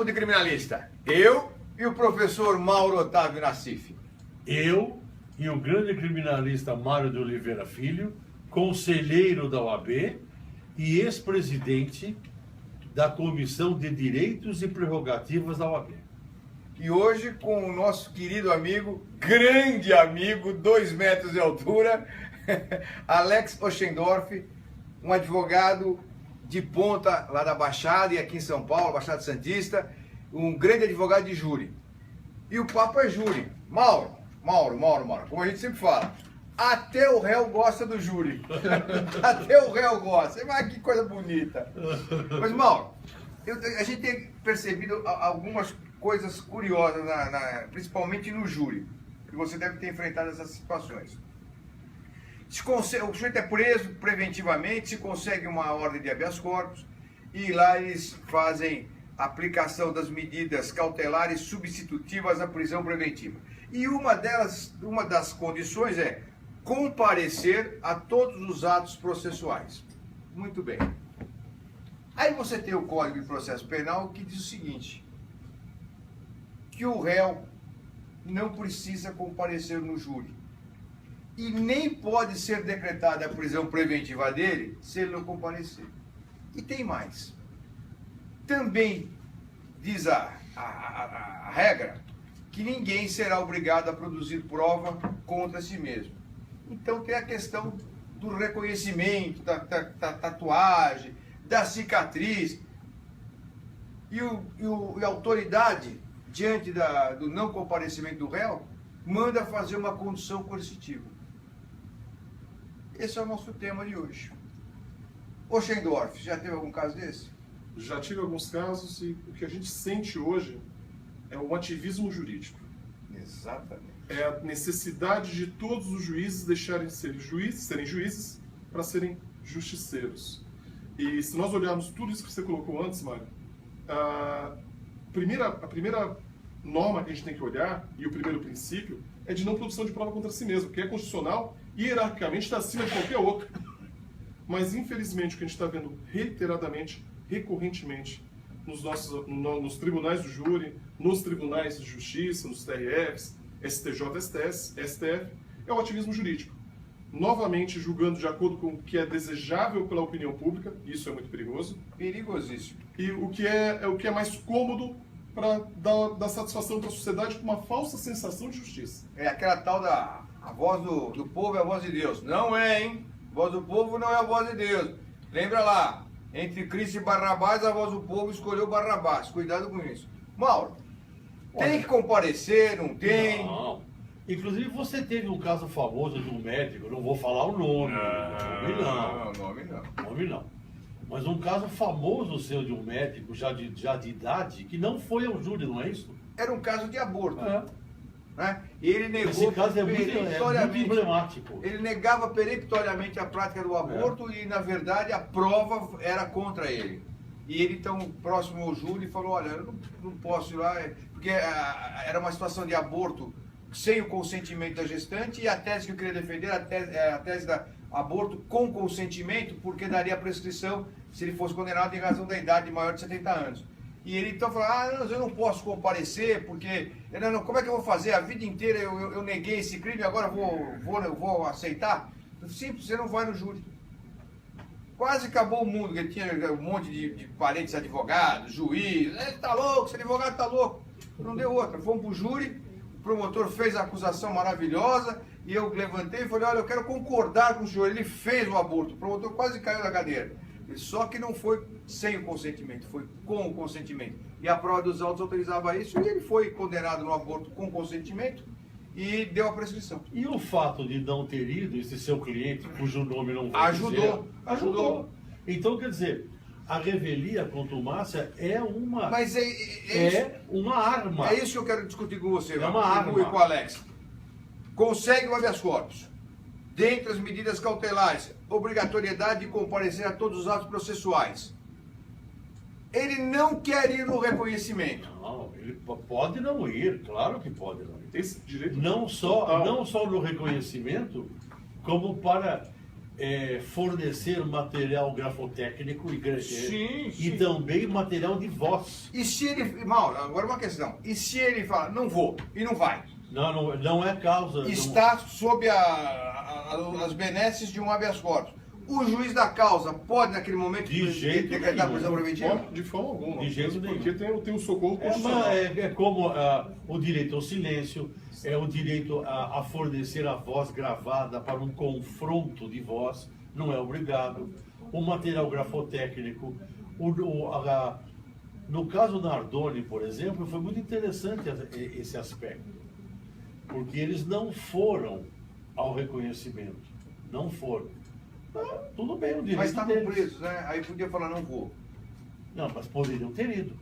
De criminalista, eu e o professor Mauro Otávio Nassif. Eu e o grande criminalista Mário de Oliveira Filho, conselheiro da OAB e ex-presidente da Comissão de Direitos e Prerrogativas da OAB. E hoje com o nosso querido amigo, grande amigo, 2 metros de altura, Alex Ochendorf, um advogado de ponta lá da Baixada e aqui em São Paulo, Baixada Santista, um grande advogado de júri. E o papo é júri. Mauro, como a gente sempre fala, até o réu gosta do júri. Até o réu gosta. Mas que coisa bonita. Mas, Mauro, a gente tem percebido algumas coisas curiosas, principalmente no júri, que você deve ter enfrentado essas situações. O sujeito é preso preventivamente, se consegue uma ordem de habeas corpus, e lá eles fazem a aplicação das medidas cautelares substitutivas à prisão preventiva. E uma das condições é comparecer a todos os atos processuais. Muito bem. Aí você tem o Código de Processo Penal que diz o seguinte, que o réu não precisa comparecer no júri. E nem pode ser decretada a prisão preventiva dele se ele não comparecer. E tem mais. Também diz a regra que ninguém será obrigado a produzir prova contra si mesmo. Então tem a questão do reconhecimento, da tatuagem, da cicatriz. E a autoridade, diante do não comparecimento do réu, manda fazer uma condução coercitiva. Esse é o nosso tema de hoje. Ochendorf, já teve algum caso desse? Já tive alguns casos e o que a gente sente hoje é o ativismo jurídico. Exatamente. É a necessidade de todos os juízes deixarem de ser serem juízes para serem justiceiros. E se nós olharmos tudo isso que você colocou antes, Mário, a primeira norma que a gente tem que olhar, e o primeiro princípio, é de não produção de prova contra si mesmo, que é constitucional e hierarquicamente está acima de qualquer outro. Mas, infelizmente, o que a gente está vendo reiteradamente, recorrentemente, nos tribunais do júri, nos tribunais de justiça, nos TRFs, STJ, STF, é o ativismo jurídico. Novamente, julgando de acordo com o que é desejável pela opinião pública, isso é muito perigoso. Perigosíssimo. E o que é mais cômodo para dar satisfação para a sociedade com uma falsa sensação de justiça. É aquela tal da a voz do povo é a voz de Deus. Não é, hein? A voz do povo não é a voz de Deus. Lembra lá, entre Cristo e Barrabás, a voz do povo escolheu Barrabás. Cuidado com isso. Mauro, tem que comparecer, não tem? Não. Inclusive você teve um caso famoso de um médico, não vou falar o nome. Nome não. Mas um caso famoso seu de um médico já de idade, que não foi ao júri, não é isso? Era um caso de aborto. Né? E ele negou. Esse caso é muito emblemático. Ele negava peremptoriamente a prática do aborto e, na verdade, a prova era contra ele. E ele, então, próximo ao júri, falou, olha, eu não posso ir lá, porque era uma situação de aborto sem o consentimento da gestante, e a tese que eu queria defender era a tese da aborto com consentimento, porque daria prescrição se ele fosse condenado em razão da idade maior de 70 anos. E ele então falou, eu não posso comparecer, porque como é que eu vou fazer? A vida inteira eu neguei esse crime, agora eu vou aceitar? Simples, você não vai no júri. Quase acabou o mundo, ele tinha um monte de parentes advogados, juiz, tá louco, esse advogado tá louco. Não deu outra, fomos pro júri, o promotor fez a acusação maravilhosa, e eu levantei e falei, olha, eu quero concordar com o senhor, ele fez o aborto, o promotor quase caiu da cadeira. Só que não foi sem o consentimento, foi com o consentimento. E a prova dos autos autorizava isso, e ele foi condenado no aborto com consentimento e deu a prescrição. E o fato de não ter ido, esse seu cliente, cujo nome não vai ajudou. Então, quer dizer, a revelia contumácia é uma... Mas é uma arma. É isso que eu quero discutir com você, uma arma. E com o Alex. Consegue o habeas corpus. Dentre as medidas cautelares, obrigatoriedade de comparecer a todos os atos processuais. Ele não quer ir no reconhecimento. Não, ele pode não ir, claro que pode não ir. Tem esse direito não só no reconhecimento, como para fornecer material grafotécnico Sim, e sim. também material de voz. E se ele... Mauro, agora uma questão. E se ele fala, não vou, e não vai? Não é causa. Está sob as benesses de um habeas corpus. O juiz da causa pode, naquele momento, De jeito decretar nenhum. prisão preventiva? De forma alguma. De jeito nenhum. Porque tem o socorro constitucional. É como o direito ao silêncio, é o direito a fornecer a voz gravada para um confronto de voz, não é obrigado. O material grafotécnico, no caso da Nardoni, por exemplo, foi muito interessante esse aspecto, porque eles não foram ao reconhecimento, não foram. Tudo bem, o direito Mas estavam deles. presos, né? Aí podia falar, não vou. Não, mas poderiam ter ido.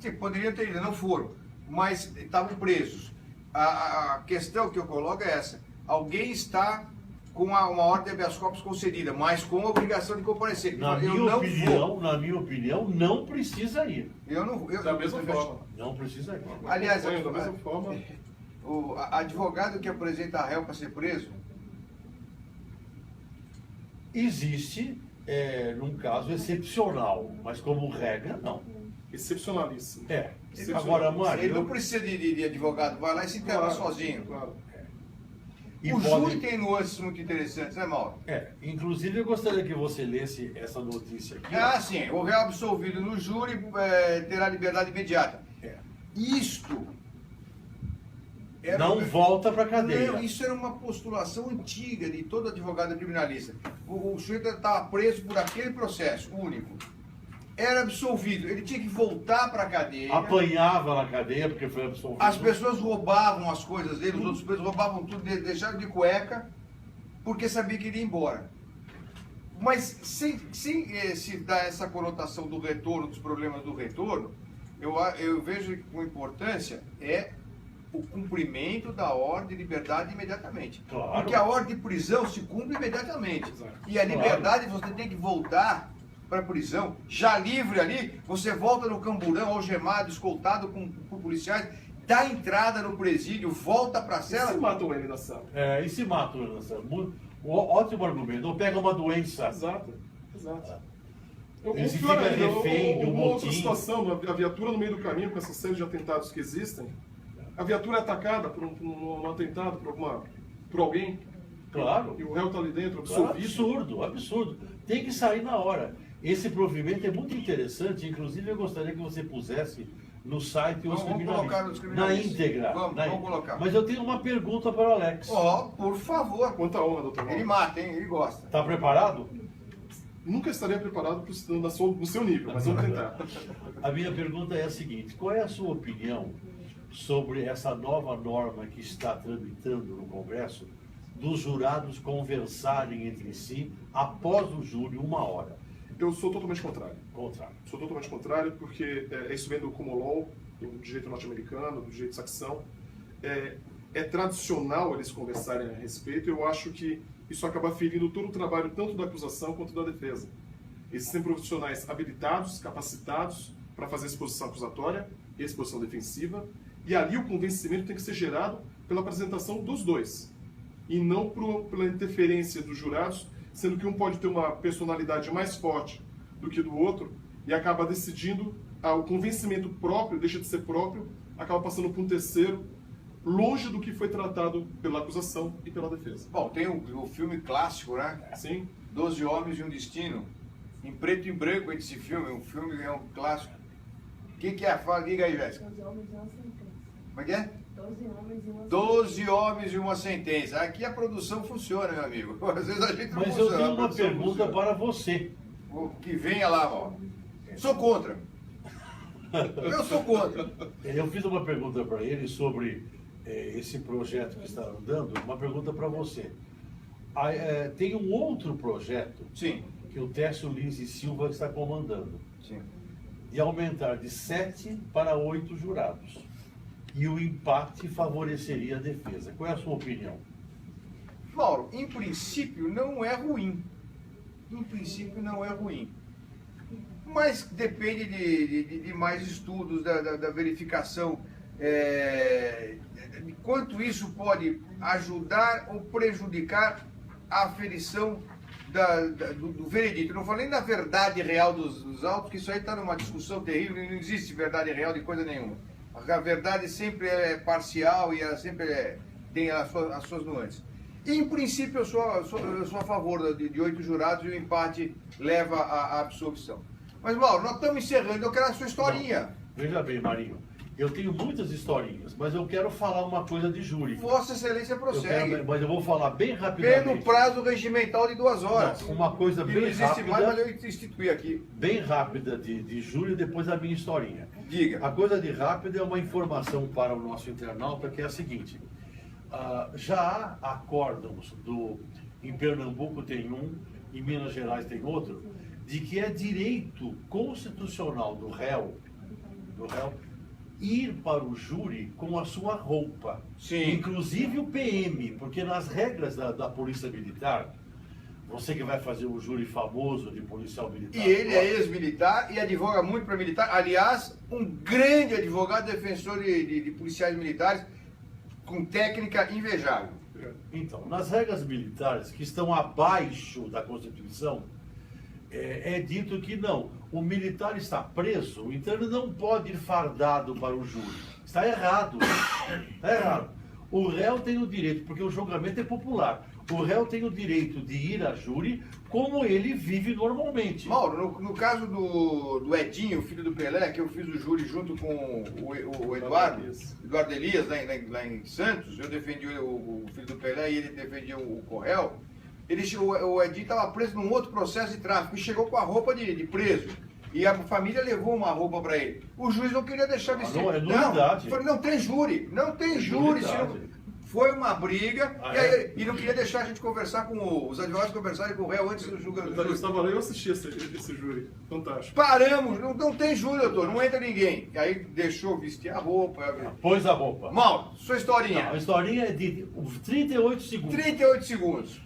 Sim, poderiam ter ido, não foram. Mas estavam presos. A questão que eu coloco é essa. Alguém está com uma ordem de habeas corpus concedida, mas com a obrigação de comparecer. Na minha opinião, não precisa ir. Eu não vou. Da mesma forma. Não precisa ir. Aliás, Da mesma forma. o advogado que apresenta réu para ser preso, Existe, num caso excepcional, mas como regra, não. Excepcionalíssimo. Agora, ele não Mário, precisa de advogado, vai lá e se interna sozinho. Claro. e O pode- júri tem nuances muito interessantes, né, Mauro? inclusive eu gostaria que você lesse essa notícia aqui. Ah, sim. O réu absolvido no júri terá liberdade imediata. É. Isto... Não volta para cadeia. Não, isso era uma postulação antiga de todo advogado criminalista. O sujeito estava preso por aquele processo único. Era absolvido, ele tinha que voltar para a cadeia. Apanhava na cadeia porque foi absolvido. As pessoas roubavam as coisas dele, os outros presos roubavam tudo, deixaram de cueca, porque sabia que iria embora. Mas sem se dar essa conotação do retorno, dos problemas do retorno, eu vejo que com importância o cumprimento da ordem de liberdade imediatamente. Claro. Porque a ordem de prisão se cumpre imediatamente. Exato. E a Claro. liberdade você tem que voltar para a prisão, já livre ali, você volta no camburão, algemado, escoltado por policiais, dá entrada no presídio, volta para a E cela. se matam ele na sala? E se mata, ótimo argumento. Não pega uma doença. Exato. Ele se fica refém de um Uma outra motim. situação, a viatura no meio do caminho, com essa série de atentados que existem, a viatura é atacada por um atentado, por alguém, Claro. e o réu está ali dentro, Claro, absolvido. absurdo. Tem que sair na hora. Esse provimento é muito interessante, inclusive eu gostaria que você pusesse no site os Vamos colocar nos criminalistas. Na criminalistas. íntegra. Vamos colocar. Mas eu tenho uma pergunta para o Alex. Por favor. Quanta honra, doutor Ele Mauro. mata, hein? Ele gosta. Está preparado? Nunca estaria preparado no seu nível, mas vamos tentar. A minha pergunta é a seguinte: qual é a sua opinião sobre essa nova norma que está tramitando no Congresso dos jurados conversarem entre si após o júri 1 hora? Eu sou totalmente contrário. Contrário. Sou totalmente contrário, porque isso vem do common law, do direito norte-americano, do direito saxão. É tradicional eles conversarem a respeito, e eu acho que isso acaba ferindo todo o trabalho, tanto da acusação quanto da defesa. Existem profissionais habilitados, capacitados para fazer exposição acusatória e exposição defensiva, e ali o convencimento tem que ser gerado pela apresentação dos dois, e não pela interferência dos jurados, sendo que um pode ter uma personalidade mais forte do que do outro e acaba decidindo, o convencimento próprio deixa de ser próprio, acaba passando para um terceiro, longe do que foi tratado pela acusação e pela defesa. Bom, tem o filme clássico, né? Sim? 12 Homens e um Destino. Em preto e branco esse filme, é um clássico. O que é a fala? Diga aí, Jéssica. 12 homens e uma sentença. Como é que é? 12 homens e uma 12 homens e uma sentença. Aqui a produção funciona, meu amigo. Às vezes a gente não Mas eu funciona. tenho a uma produção pergunta funciona. para você. Que venha lá, ó. Sou contra. Eu sou contra. Eu fiz uma pergunta para ele sobre esse projeto que está andando, uma pergunta para você. Tem um outro projeto Sim. que o Técio Lins e Silva está comandando, Sim. de aumentar de 7 para 8 jurados. E o empate favoreceria a defesa. Qual é a sua opinião? Mauro, em princípio não é ruim. Em princípio não é ruim. Mas depende de mais estudos, da verificação, de quanto isso pode ajudar ou prejudicar a aferição do veredito. Eu não falei da verdade real dos autos, que isso aí está numa discussão terrível, não existe verdade real de coisa nenhuma. A verdade sempre é parcial e ela sempre tem as suas nuances. Em princípio, eu sou a favor de 8 jurados e o empate leva à absolvição. Mas, Mauro, nós estamos encerrando, eu quero a sua historinha. Não. Veja bem, Marinho, eu tenho muitas historinhas, mas eu quero falar uma coisa de júri. Vossa Excelência prossegue. Mas eu vou falar bem rapidamente. Pelo prazo regimental de 2 horas. Não, uma coisa E bem não existe mais, mas rápida, eu instituí aqui. bem rápida de júri, depois a minha historinha. Diga. A coisa de rápida é uma informação para o nosso internauta, que é a seguinte. Já há acórdãos em Pernambuco tem um, em Minas Gerais tem outro, de que é direito constitucional do réu ir para o júri com a sua roupa. Sim. Inclusive o PM, porque nas regras da Polícia Militar, você que vai fazer o júri famoso de policial militar. E ele é ex-militar e advoga muito para militar. Aliás, um grande advogado defensor de policiais militares com técnica invejável. Então, nas regras militares que estão abaixo da Constituição, é dito que não, o militar está preso, então ele não pode ir fardado para o júri. Está errado. Está errado. O réu tem o direito, porque o julgamento é popular, o réu tem o direito de ir a júri como ele vive normalmente. Mauro, no caso do Edinho, filho do Pelé, que eu fiz o júri junto com o Eduardo Elias, lá em Santos, eu defendi o filho do Pelé e ele defendia o Correl. O Edinho estava preso num outro processo de tráfico e chegou com a roupa de preso. E a família levou uma roupa para ele. O juiz não queria deixar vestir. Não, é nulidade. Não tem júri. Não tem júri. Foi uma briga e não queria deixar a gente conversar com os advogados conversarem com o réu antes do julgamento. Eu estava lá e eu assisti esse júri. Fantástico. Paramos, não tem júri, doutor, não entra ninguém. Aí deixou vestir a roupa. Pôs a roupa. Mauro, sua historinha. Não, a historinha é de 38 segundos. 38 segundos.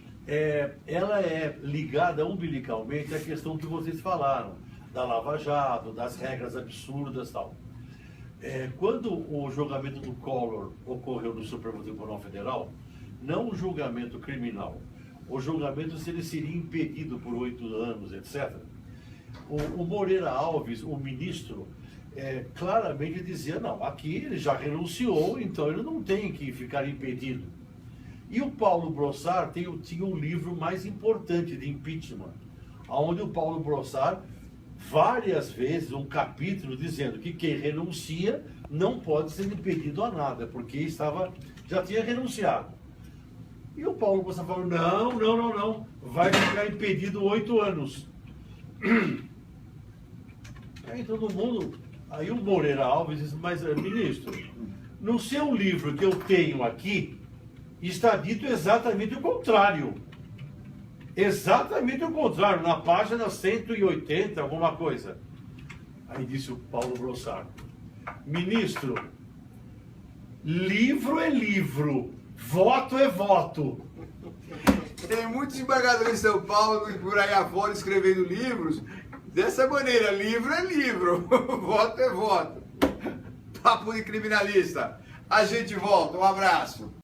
Ela é ligada umbilicalmente à questão que vocês falaram, da Lava Jato, das regras absurdas e tal. Quando o julgamento do Collor ocorreu no Supremo Tribunal Federal, não o julgamento criminal, o julgamento se ele seria impedido por 8 anos, etc. O Moreira Alves, o ministro, claramente dizia, não, aqui ele já renunciou, então ele não tem que ficar impedido. E o Paulo Brossard tinha um livro mais importante de impeachment, onde o Paulo Brossard, várias vezes, um capítulo dizendo que quem renuncia não pode ser impedido a nada, porque já tinha renunciado. E o Paulo Brossard falou, não, vai ficar impedido 8 anos. Aí todo mundo, aí o Moreira Alves disse, mas ministro, no seu livro que eu tenho aqui, está dito exatamente o contrário. Exatamente o contrário, na página 180, alguma coisa. Aí disse o Paulo Brossard, ministro, livro é livro, voto é voto. Tem muitos embargadores em São Paulo e por aí afora escrevendo livros dessa maneira, livro é livro, voto é voto. Papo de criminalista. A gente volta, um abraço.